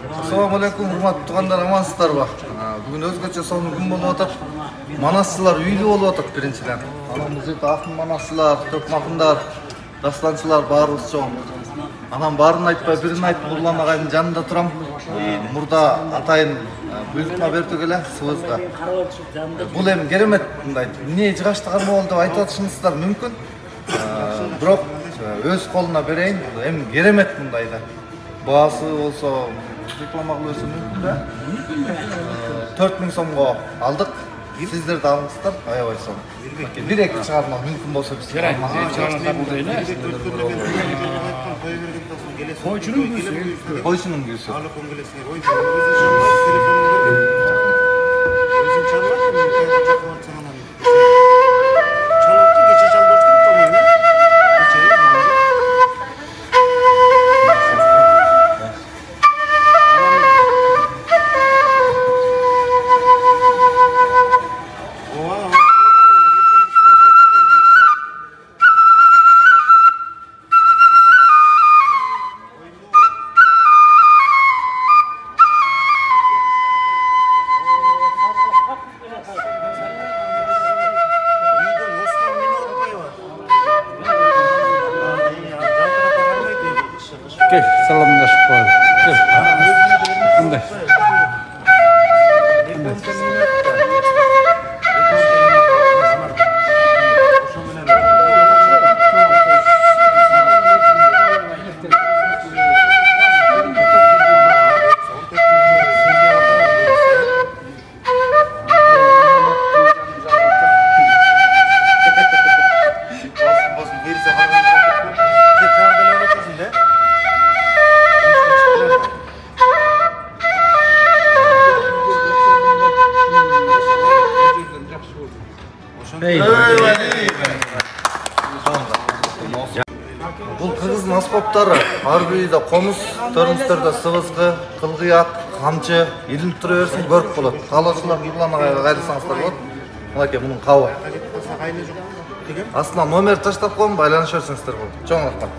Assalamu alaikum, hurmatly tug'anlar, amansыздарбы? Бүгүн өзгөчө сонун күн болуп атат. Манасчылар үйлүү болуп атат биринчиден. Анан бул жерде акын манасчылар, төк макындар, дастанчылар баарыбыз чоң. Анан баарын айтпай бирин айтып, Нурлан агайдын жанында турам. Мурда атайын буйрукма берди эле сыбызга. Бул эми керемет мындай. Эмне жыгаштыган болду деп айтып атышыңыздар мүмкүн. Бирок өз колуна берейин, эми керемет мындай да. Баасы болсо реклама кылып берсе мүмкүн да? 4000 сомго алдык. Сиздер да алыңыздар, аябай сом. Бир-эки чыгарма мүмкүн болсо биз койчунун күйсү. Gel, salamlaşıp koyalım. Gel. Bunday. Бул кыргыздын аспаптары ар биринде комуз, төрүнүстөрдө сыбызгы, кылгыяк, камчы илинип тура берсин көрүп болот. Каалоочулар Нурлан агайга кайрылсаңыздар болот. Мынакей мунун кабы. Астына номер таштап коем, байланыша берсеңиздер болот. Чоң рахмат.